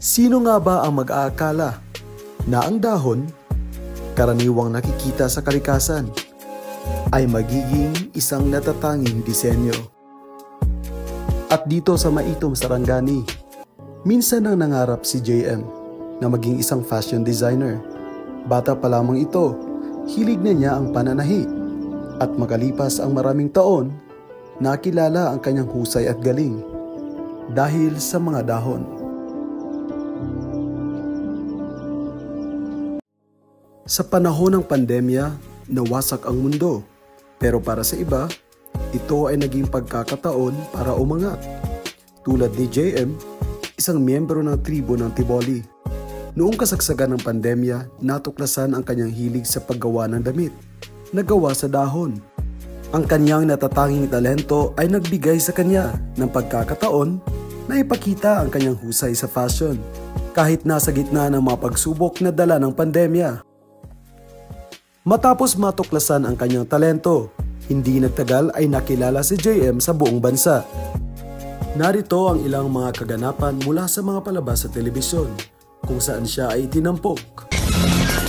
Sino nga ba ang mag-aakala na ang dahon, karaniwang nakikita sa kalikasan, ay magiging isang natatanging disenyo? At dito sa Maitom, Sarangani, minsan nang nangarap si JM na maging isang fashion designer. Bata pa lamang ito, hilig na niya ang pananahi. At makalipas ang maraming taon, nakilala ang kanyang husay at galing dahil sa mga dahon. Sa panahon ng pandemya, nawasak ang mundo. Pero para sa iba, ito ay naging pagkakataon para umangat. Tulad ni JM, isang miyembro ng tribo ng Tiboli. Noong kasagsagan ng pandemya, natuklasan ang kanyang hilig sa paggawa ng damit na gawa sa dahon. Ang kanyang natatanging talento ay nagbigay sa kanya ng pagkakataon na ipakita ang kanyang husay sa fashion kahit nasa gitna ng mga pagsubok na dala ng pandemya. Matapos matuklasan ang kanyang talento, hindi nagtagal ay nakilala si JM sa buong bansa. Narito ang ilang mga kaganapan mula sa mga palabas sa telebisyon kung saan siya ay tinampok.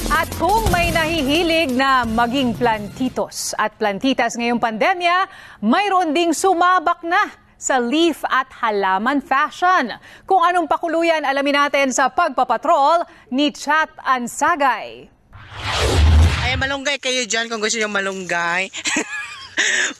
At kung may nahihilig na maging plantitos at plantitas ngayong pandemya, mayroon ding sumabak na sa leaf at halaman fashion. Kung anong pakuluyan, alamin natin sa pagpapatrol ni Chat Ansagay. Ay, malunggay kayo dyan kung gusto nyo malunggay.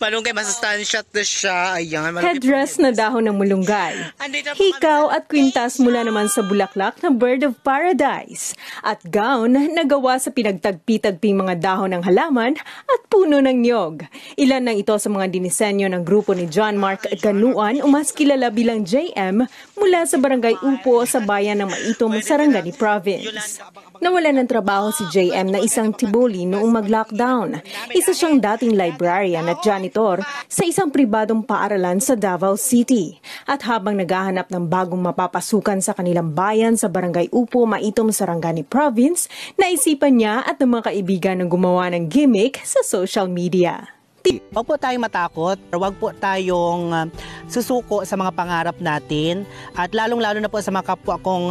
Malunggay, masustansya to siya. Ayan, headdress na dahon ng mulunggay. Hikaw at kwintas mula naman sa bulaklak na bird of paradise. At gown na gawa sa pinagtagpi-tagping mga dahon ng halaman at puno ng niyog. Ilan na ito sa mga dinisenyo ng grupo ni John Mark Ganuan o mas kilala bilang JM mula sa Barangay Upo sa bayan ng Maitom, Sarangani Province. Nawalan ng trabaho si JM na isang Tiboli noong mag-lockdown. Isa siyang dating librarian at janitor sa isang pribadong paaralan sa Davao City. At habang naghahanap ng bagong mapapasukan sa kanilang bayan sa Barangay Upo, Maitom, Sarangani Province, naisipan niya at ng mga kaibigan na gumawa ng gimmick sa social media. Huwag po tayong matakot, huwag po tayong susuko sa mga pangarap natin at lalong-lalo na po sa mga kapwa kong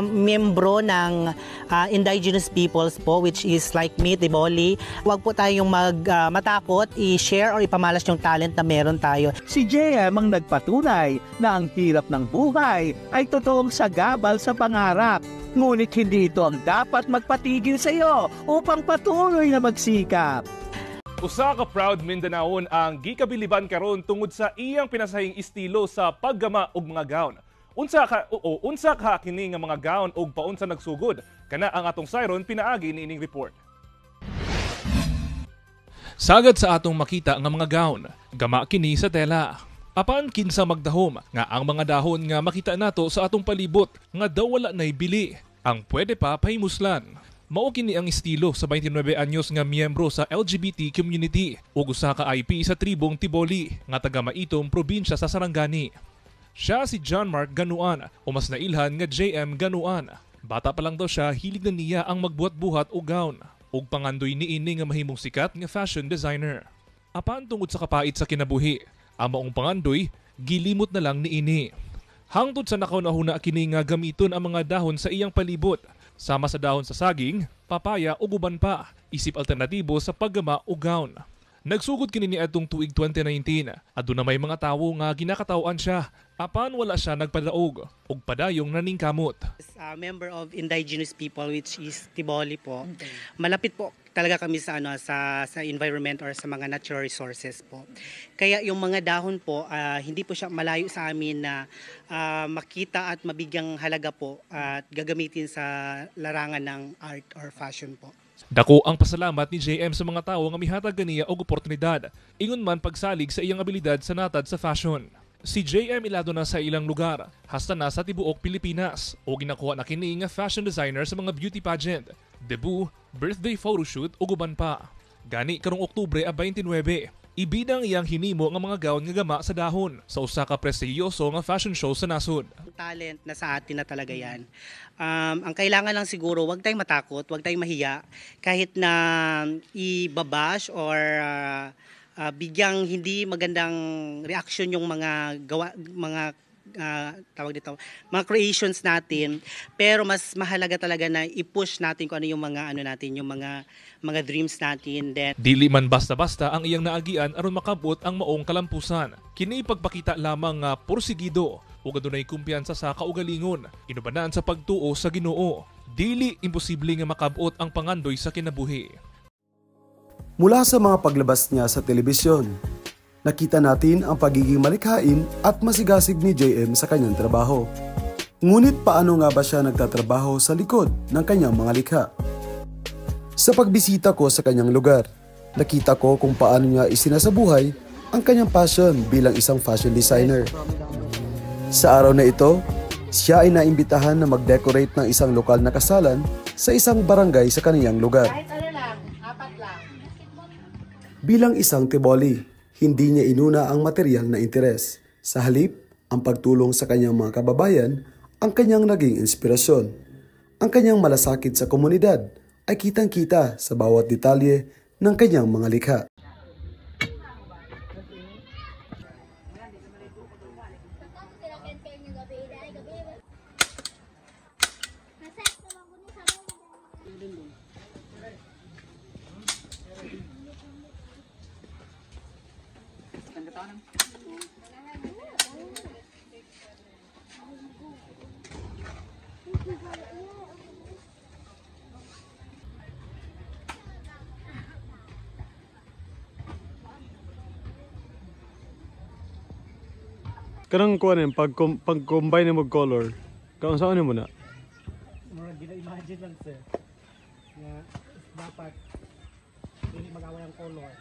membro ng indigenous peoples po, which is like me, Tiboli. Huwag po tayong matakot, i-share or ipamalas yung talent na meron tayo. Si JM ang nagpatunay na ang hirap ng buhay ay totoong sagabal sa pangarap. Ngunit hindi ito ang dapat magpatigil sa iyo upang patuloy na magsikap. Usa ka proud Mindanaon ang gikabiliban karon tungod sa iyang pinasahing estilo sa paggama og mga gown. Unsa ka kini nga mga gown og paunsa nagsugod? Kana ang atong Siron pinaagi niining report. Sagad sa atong makita nga mga gown, gama kini sa tela. Apan kinsa magdahom nga ang mga dahon nga makita nato sa atong palibot nga daw wala nay bili, ang pwede pa pahimuslan. Mao kini ang estilo sa 29 anyos nga miyembro sa LGBT community ug usa ka IP sa tribong Tiboli nga taga Maitom, probinsya sa Sarangani. Siya si John Mark Ganuan o mas nailhan nga JM Ganuan. Bata pa lang daw siya, hilig na niya ang magbuhat-buhat o gown ug pangandoy niini nga mahimong sikat nga fashion designer. Apan tungod sa kapait sa kinabuhi, ang maong pangandoy gilimot na lang niini. Hangtod sa nakaunahuna kini nga gamiton ang mga dahon sa iyang palibot, sama sa dahon sa saging, papaya o guban pa, isip alternatibo sa paggama o gown. Nagsugod kini ni atong tuig 2019 at doon na may mga tawo nga ginakatawan siya, apan wala siya nagpadaog ug padayong naningkamot. Member of indigenous people, which is Tiboli po. Malapit po talaga kami sa sa environment or sa mga natural resources po. Kaya yung mga dahon po, hindi po siya malayo sa amin na makita at mabigyang halaga po at gagamitin sa larangan ng art or fashion po. Dako ang pasalamat ni JM sa mga tawo nga mihatag ganiya og oportunidad, ingon man pagsalig sa iyang abilidad sa natad sa fashion. Si JM ilado na sa ilang lugar, hasta na sa tibuok Pilipinas, o ginakuha na kini nga fashion designer sa mga beauty pageant, debut, birthday photoshoot o guban pa. Gani karong Oktubre 29, ibidang iyang hinimo nga mga gown nga gama sa dahon sa usa ka prestiyoso nga fashion show sa nasod. Talent na sa atin na talaga yan. Ang kailangan lang siguro, wag tayong matakot, wag tayong mahiya, kahit na ibabash or bigyang hindi magandang reaction yung mga tawag dito, mga creations natin, pero mas mahalaga talaga na i-push natin kung ano yung mga natin, yung mga dreams natin. Then Dili man basta-basta ang iyang naagian aron makabot ang maong kalampusan. Kini pagpakita lamang nga porsigido ug adunay kumpiyansa sa kaugalingon, inubanan sa pagtuo sa Ginoo. Dili imposible nga makabot ang pangandoy sa kinabuhi. Mula sa mga paglabas niya sa telebisyon, nakita natin ang pagiging malikhain at masigasig ni JM sa kanyang trabaho. Ngunit paano nga ba siya nagtatrabaho sa likod ng kanyang mga likha? Sa pagbisita ko sa kanyang lugar, nakita ko kung paano niya isinasabuhay ang kanyang passion bilang isang fashion designer. Sa araw na ito, siya ay naimbitahan na mag-decorate ng isang lokal na kasalan sa isang barangay sa kaniyang lugar. Bilang isang tiboli, hindi niya inuna ang material na interes. Sa halip, ang pagtulong sa kanyang mga kababayan ang kanyang naging inspirasyon. Ang kanyang malasakit sa komunidad ay kitang-kita sa bawat detalye ng kanyang mga likha. Karang kuan pag-combine mo color. Kaon saan mo na? murag gina-imagine lang sir na dapat hindi mag-away ang color.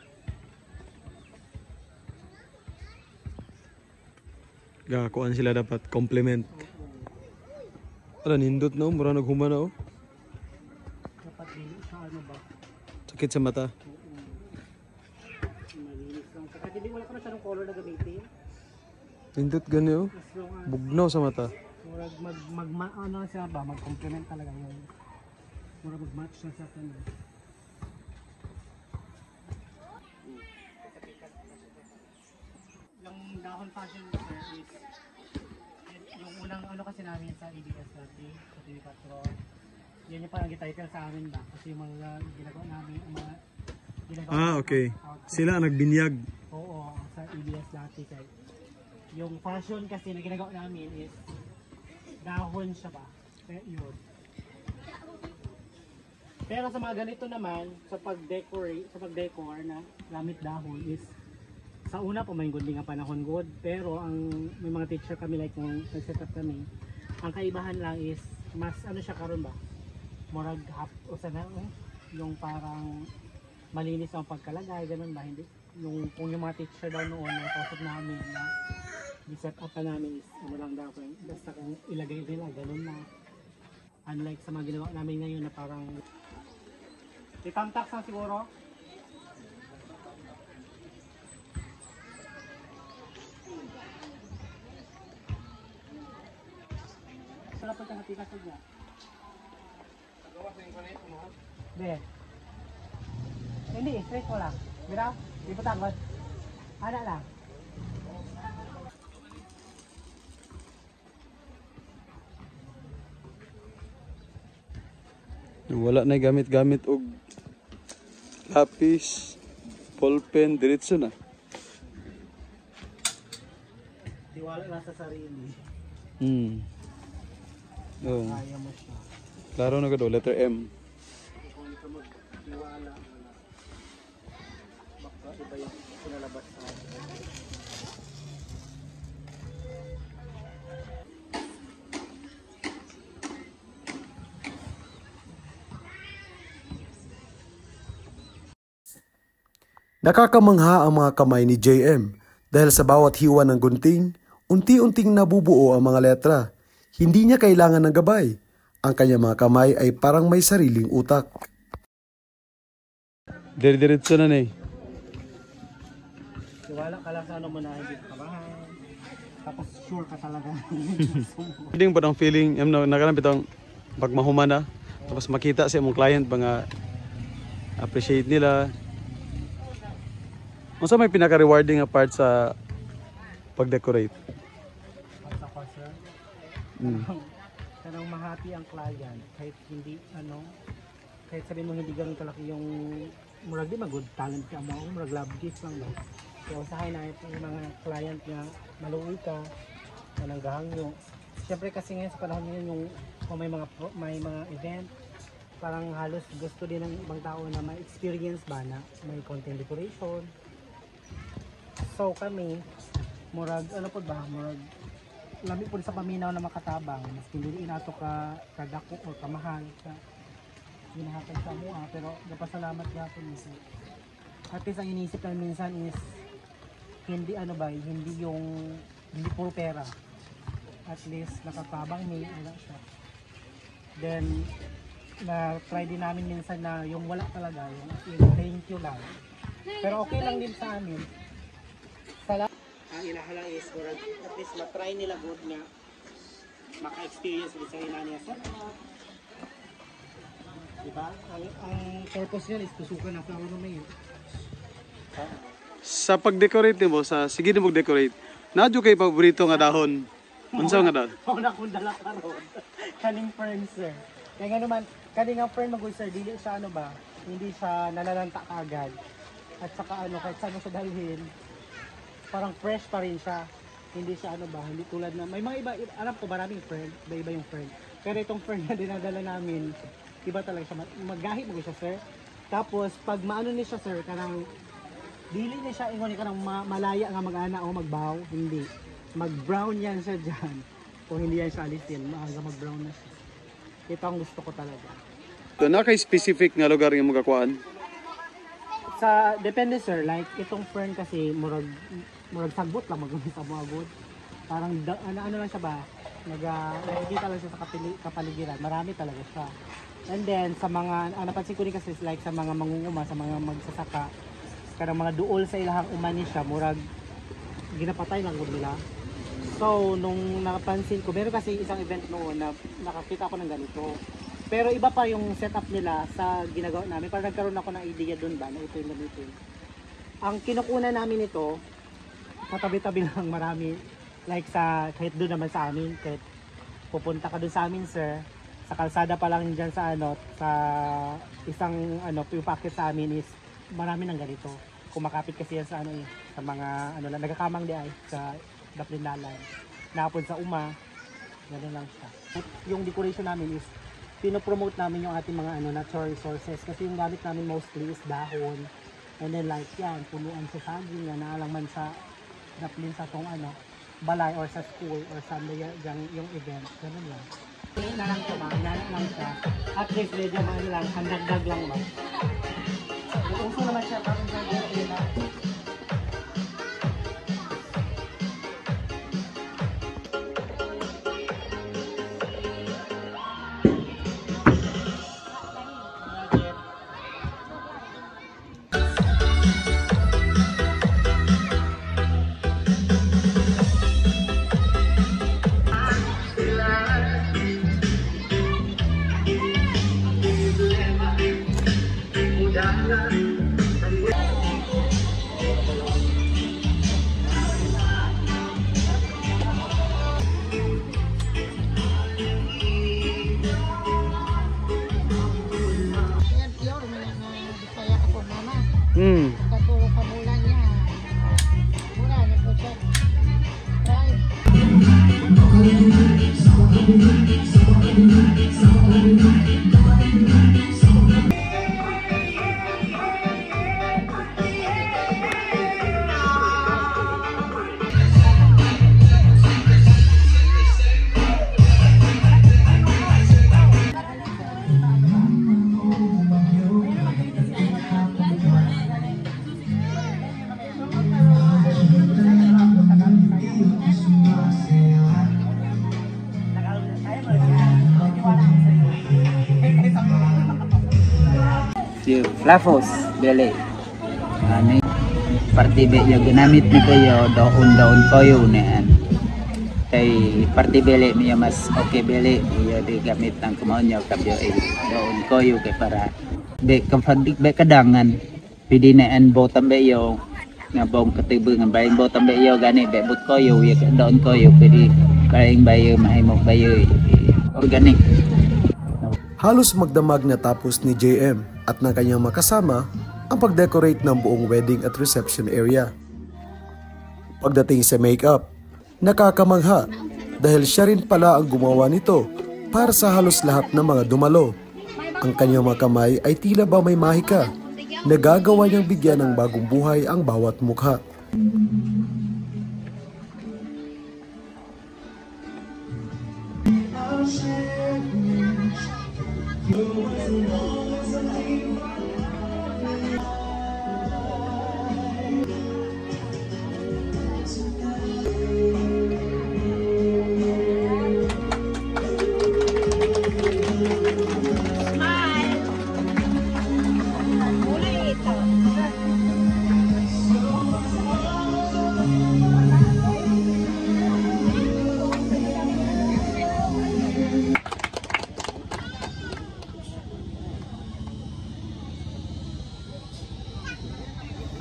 Kuan sila dapat complement. Ala nindot na mura naghuma na Dapat dili siya ano ba? Sakit sa mata. Malinis lang. Saka hindi wala ka na siya ng color na gamitin. Nindot gani bugnaw sa mata. Murag ano siya ba? Mag-complement talaga yung murag mag-match na sa kanya. Yung dahon fashion sir is yung unang ano kasi namin sa EBS dati sa TV4. Yan yung parang gititle sa amin ba? Kasi yung mga ginagawa namin, yung mga ginagawa Okay. Sila ang nagbinyag. Oo, sa EBS dati kay yung fashion kasi na ginagawa namin is dahon siya ba? Yun. Pero sa mga ganito naman, sa pag-decor na gamit dahon is sa una po may good nga panahon good, pero ang may mga teacher kami like nung nag-set up kami, ang kaibahan lang is mas ano siya karon ba? Murag o sana yung parang malinis ang pagkalagay, ganun ba? Hindi yung kung yung mga teacher daw noon na kausap namin na i-set up pa namin is ano lang daw basta kung ilagay nila ganun na, unlike sa mga ginawa namin ngayon na parang itamtax lang siguro. Sarap ang kahatikas niya. Be. Hindi, straight ko lang. Biraw, di pa tangod. Ana lang. Wala na gamit-gamit og lapis, ballpen, diretso na. Diwala lang sa sarili. Oh. Kaya mo siya. Klaro na gado, letter M. Kung hindi ka magdiwala, wala. Baka iba yung pinalabas sa Nakakamangha ang mga kamay ni JM dahil sa bawat hiwa ng gunting, unti-unting nabubuo ang mga letra. Hindi niya kailangan ng gabay. Ang kanyang mga kamay ay parang may sariling utak. Diretso na eh. Tiwala ka lang sa ano mo na hindi ka kabahan. Tapos sure ka talaga. Hindi ba ang feeling, nakaramit ang pagmahuma na, tapos makita sa imong client mga appreciate nila. Unsa may pinaka-rewarding nga part sa pag-decorate? Sa Kanang mahati ang client kahit hindi kahit sabihin mo hindi ganun kalaki yung murag di mag-good talent ka mo, murag love gift lang ba. So usahay na yung mga client nga maluoy ka, kanang gahangyo. Siyempre kasi ngayon sa panahon ngayon yung kung may mga event, parang halos gusto din ng ibang tao na may experience ba na may content decoration. So kami, murag ano po ba, murag lami po sa paminaw na makatabang, mas hindi nato ka kadako o kamahal ka ginahatag sa mua, pero napasalamat natin minsan. At least ang iniisip namin minsan is hindi hindi puro pera. At least nakatabang may siya. Then na-try din namin minsan na yung wala talaga, yung thank you lang. Pero okay lang din sa amin. Ang ilahala is at least matry nila good nga maka-experience din sa inanya sa diba? Ang purpose niya is tusukan na flower na yun. Sa pag-decorate mo, sige na mag-decorate, nadyo kay paborito nga dahon. Unsa nga dahon? Una kong dala karon. Kaning friend sir. Kaya nga naman, kaning ang friend mag sir, dili siya hindi siya nalalanta agad. At saka kahit saan mo siya dalhin, parang fresh pa rin siya. Hindi siya hindi tulad na, may mga iba, alam ko maraming friend, iba yung friend. Pero itong friend na dinadala namin, iba talaga siya, maggahi mo siya sir. Tapos pag maano ni siya sir, kanang dili niya siya ingon kanang malaya nga mag-ana o magbaw, hindi. Mag-brown yan siya diyan. Kung hindi yan siya alisin, maaga mag-brown na siya. Ito ang gusto ko talaga. So, naka-specific nga lugar nga magakuan? Depende sir, like itong friend kasi murag sagbot lang mag-umis sa mga good. Parang ano lang siya ba? Nakikita lang siya sa kapaligiran. Marami talaga siya. And then sa mga napansin ko rin kasi like sa mga mangunguma, sa mga magsasaka, karang mga duol sa ilahang umani siya, murag ginapatay lang gud nila. So nung napansin ko, meron kasi isang event noon na nakakita ko ng ganito. Pero iba pa yung setup nila sa ginagawa namin. Parang nagkaroon ako ng idea doon ba na ito yung gamitin. Ang kinukuna namin ito, katabi-tabi lang marami. Like kahit doon naman sa amin, kahit pupunta ka doon sa amin sir, sa kalsada pa lang dyan sa sa isang yung packet sa amin is marami ng ganito. Kumakapit kasi yan sa sa mga lang, nagakamang di ay sa Daplindalan. Napod sa Uma, gano'n lang siya. Yung decoration namin is pinopromote namin yung ating mga natural resources kasi yung gamit namin mostly is dahon. And then like yan, punuan sa saging na naalang man sa Daplin sa tong balay or sa school or sa yung event. Gano'n lang. Na lang siya ba? Lang siya. At least medyo lang, handagdag lang ba? Uso naman siya parang gagawin na. Katulog ka bulan niya. Mura na po siya. Right. Lafos, beli. Ani parti be yo ginamit ni kayo daon koyo niyan. Kay parti beli niya mas okay beli yo di gamit ang kumonyo kabyo daon koyo kay para be kafadik be kadangan. Pidi na an botam be yo nga bong katibo nga bayin botam be yo gani be but koyo yo daon koyo pidi paing bayo mahimok bayo organic. Halos magdamag na tapos ni JM at ng kanyang makasama ang pag-decorate ng buong wedding at reception area. Pagdating sa makeup, nakakamangha dahil siya rin pala ang gumawa nito para sa halos lahat ng mga dumalo. Ang kanyang mga kamay ay tila ba may mahika. Nagagawa niyang bigyan ng bagong buhay ang bawat mukha.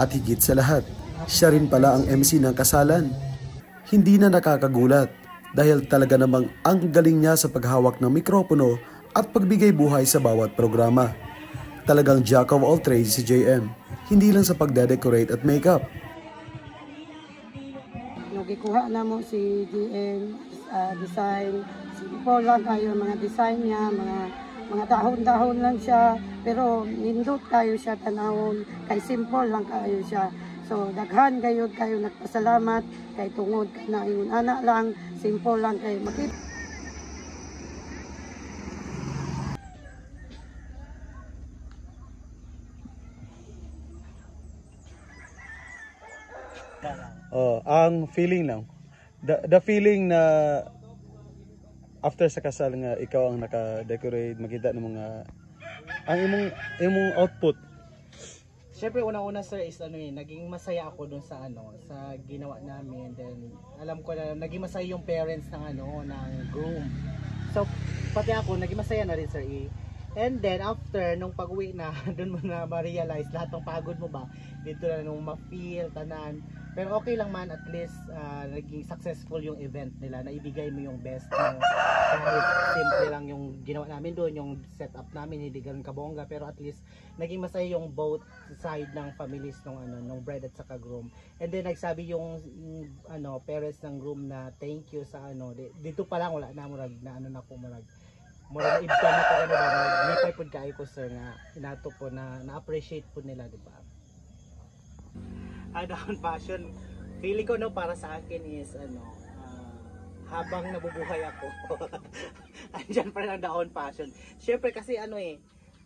At higit sa lahat, siya rin pala ang MC ng kasalan. Hindi na nakakagulat dahil talaga namang ang galing niya sa paghawak ng mikropono at pagbigay buhay sa bawat programa. Talagang jack of all trades si JM, hindi lang sa pagde-decorate at makeup. Nagikuha na mo si JM design, simple lang kayo mga design niya, mga dahon-dahon lang siya, pero nindot kayo siya tanawon, kay simple lang kayo siya. So daghan kayo nagpasalamat kay tungod na ingon anak lang, simple lang kay makita. Ang feeling lang, the feeling na after sa kasal nga ikaw ang naka-decorate, makita ng mga ang imong output. Siyempre una-una sir is naging masaya ako dun sa sa ginawa namin, then alam ko na naging masaya yung parents ng ng groom. So pati ako naging masaya na rin sir And then after nung pag-uwi na dun mo na ma-realize lahat ng pagod mo ba dito na nung ma-feel tanan. Pero okay lang man, at least naging successful yung event nila, naibigay mo yung best mo. Kahit simple lang yung ginawa namin doon, yung setup namin, hindi ganun kabongga, pero at least naging masaya yung both side ng families nung bride at saka groom. And then nagsabi yung parents ng groom na thank you sa dito pa lang wala na murag na ko murag ibsa na ko lipay pud kaayo ko sir nga inato po na appreciate po nila, di ba? Dahon passion, feeling ko para sa akin is habang nabubuhay ako andyan pa rin ang dahon passion. Syempre kasi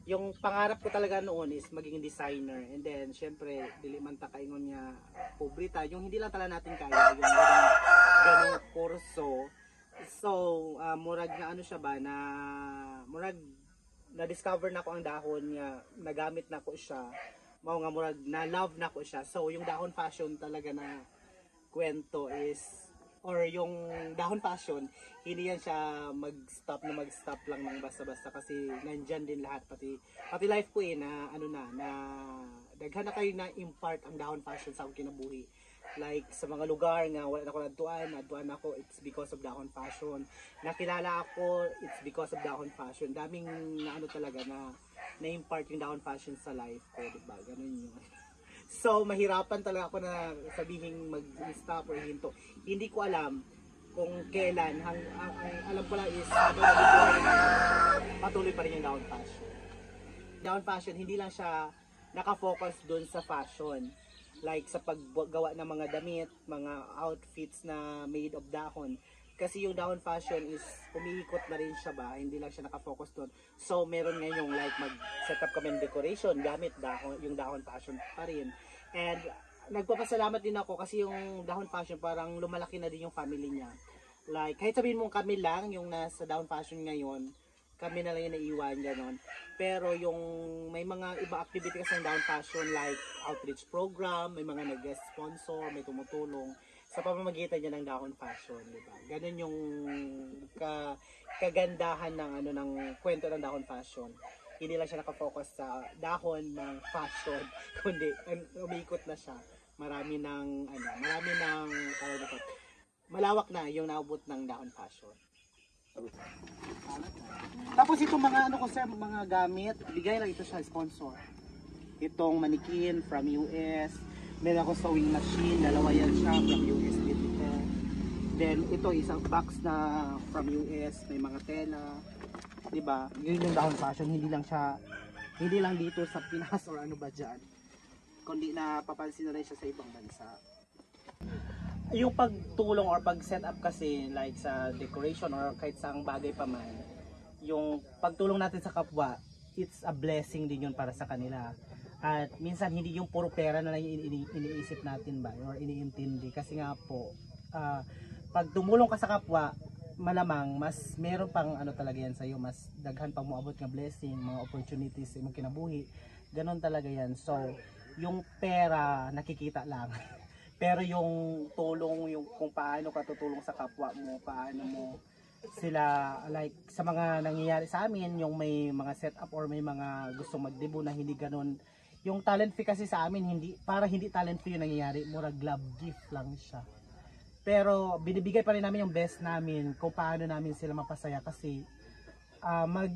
yung pangarap ko talaga noon is maging designer, and then syempre dili man ta kaingon nga pobrita, yung hindi lang talaga natin kaya yung ganung kurso. So murag na siya ba na murag na discover na ko ang dahon nga nagamit na ko siya. Mao nga murag na love na ko siya. So yung dahon fashion talaga na kwento is, or yung dahon fashion, hindi yan siya mag-stop lang ng basta-basta, kasi nandyan din lahat, pati life ko na na daghan na kayo na impart ang dahon fashion sa akong kinabuhi. Like sa mga lugar nga wala na ako nadtuan ako, it's because of dahon fashion. Nakilala ako, it's because of dahon fashion. Daming talaga na-impart yung dahon fashion sa life ko, diba? Ganun yun. So, mahirapan talaga ako na sabihin mag-stop or hinto. Hindi ko alam kung kailan. Ang alam ko lang is patuloy pa rin yung dahon fashion. Dahon fashion, hindi lang siya nakafocus dun sa fashion. Like sa paggawa ng mga damit, mga outfits na made of dahon. Kasi yung dahon fashion is umiikot na rin siya ba, hindi lang siya nakafocus doon. So meron ngayon yung like mag-set up kami ng decoration gamit yung dahon fashion pa rin. And nagpapasalamat din ako kasi yung dahon fashion parang lumalaki na din yung family niya. Like kahit sabihin mong kami lang yung nasa dahon fashion ngayon, kami na lang yung naiwan gano'n. Pero yung may mga iba activity kasi ng dahon fashion like outreach program, may mga nag-guest sponsor, may tumutulong sa pamamagitan niya ng dahon fashion, di ba? Ganun yung kagandahan ng kwento ng dahon fashion. Hindi lang siya nakafocus sa dahon ng fashion, kundi umiikot na siya. Marami ng malawak na yung naabot ng Dahon Fashion. Tapos itong mga ano ko sir, mga gamit, bigay lang ito siya sponsor. Itong manikin from US, meron ako sewing machine, dalawa yan siya from US dito. Then ito isang box na from US, may mga tela, 'di ba? Yun yung Dahon Fashion, hindi lang dito sa Pinas or ano ba diyan. Kundi napapansin na rin siya sa ibang bansa. Yung pagtulong or pag-set up kasi like sa decoration or kahit saang bagay pa man, yung pagtulong natin sa kapwa, it's a blessing din yun para sa kanila. At minsan hindi yung puro pera na lang iniisip natin ba or iniintindi, kasi nga po pag tumulong ka sa kapwa, malamang mas meron pang ano talaga yan sa iyo, mas daghan pang moabot nga blessing, mga opportunities sa imong kinabuhi. Ganon talaga yan. So yung pera nakikita lang. Pero yung tulong, yung kung paano ka tutulong sa kapwa mo, paano mo sila, like sa mga nangyayari sa amin, yung may mga setup or may mga gustong magdebo na hindi ganun. Yung talent fee kasi sa amin, hindi talent fee yung nangyayari, murag love gift lang siya. Pero binibigay pa rin namin yung best namin kung paano namin sila mapasaya, kasi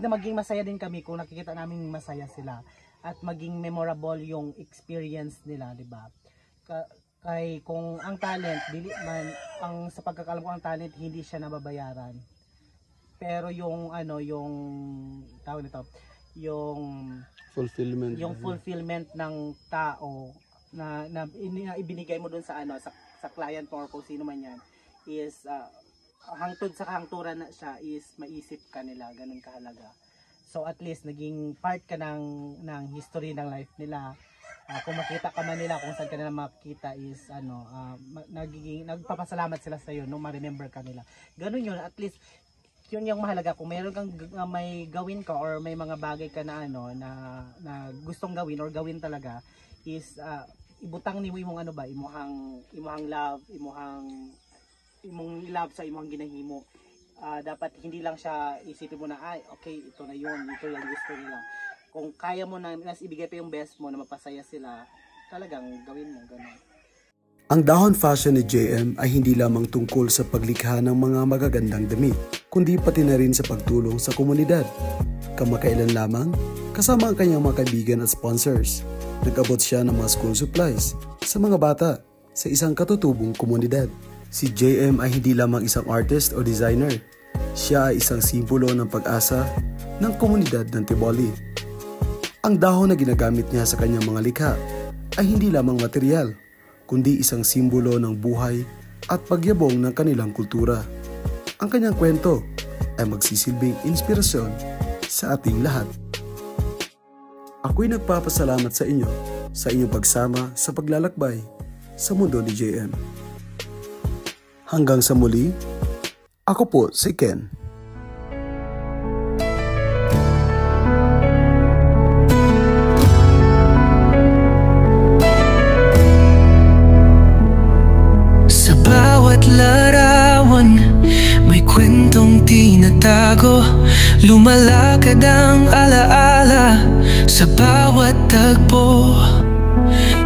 maging masaya din kami kung nakikita namin masaya sila at maging memorable yung experience nila, di ba? Kay kung ang talent, dili man, sa pagkakalam ko ang talent hindi siya nababayaran. Pero yung ano, yung tawag nito, yung fulfillment ng tao na ibinigay mo dun sa ano, sa client mo or kung sino man yan, is hangtod sa kahangturan na siya is maisip ka nila, ganun kahalaga. So at least naging part ka ng history ng life nila. Kung makita ka man nila, kung saan ka nila makita is ano, nagpapasalamat sila sa iyo nung ma-remember ka nila. Ganun yun, at least yun yung mahalaga. Kung mayroon kang may gawin ka or may mga bagay ka na ano na gustong gawin or gawin talaga, is ibutang ni mo imong ano ba, imong love, imong love sa imong ginahimo. Dapat hindi lang siya isipin mo na ay okay, ito na yun, ito yung gusto nila. Kung kaya mo na ibigay pa yung best mo na mapasaya sila, talagang gawin mo ganun. Ang Dahon Fashion ni JM ay hindi lamang tungkol sa paglikha ng mga magagandang damit, kundi pati na rin sa pagtulong sa komunidad. Kamakailan lamang, kasama ang kanyang mga kaibigan at sponsors, nag-abot siya ng mga school supplies sa mga bata sa isang katutubong komunidad. Si JM ay hindi lamang isang artist o designer, siya ay isang simbolo ng pag-asa ng komunidad ng Tiboli. Ang dahon na ginagamit niya sa kanyang mga likha ay hindi lamang material, kundi isang simbolo ng buhay at pagyabong ng kanilang kultura. Ang kanyang kwento ay magsisilbing inspirasyon sa ating lahat. Ako'y nagpapasalamat sa inyo sa inyong pagsama sa paglalakbay sa mundo ni JM. Hanggang sa muli, ako po si Ken. Larawan, may kwentong tinatago, lumalakad ang alaala sa bawat tagpo.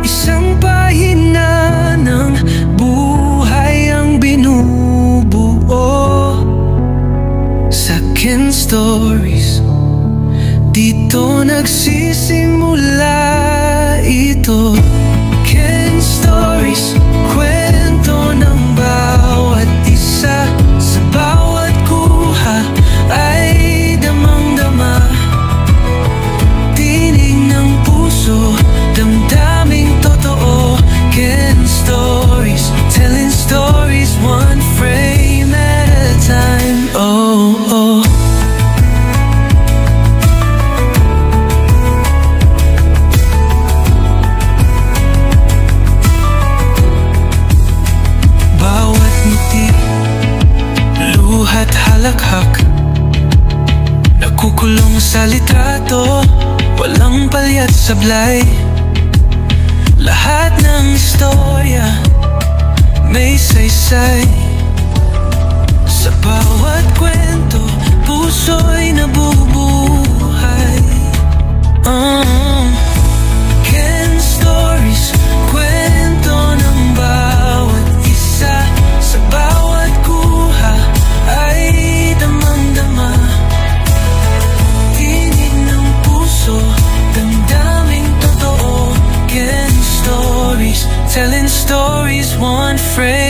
Isang pahina ng buhay ang binubuo sa Ken Stories. Dito nagsisimula ito. Ken Stories, kwento ng bawat isa, sa bawat kuha ay damang-dama. Tinig ng puso, damdaming totoo. Ken Stories, telling stories one frame at a time. Oh, oh. Luhat halakhak, nakukulong sa litrato, walang palyat sablay. Lahat ng istorya may saysay. Sa bawat kwento, puso'y nabubuhay. Ken Stories, kwento ng bawat isa, sa bawat one phrase.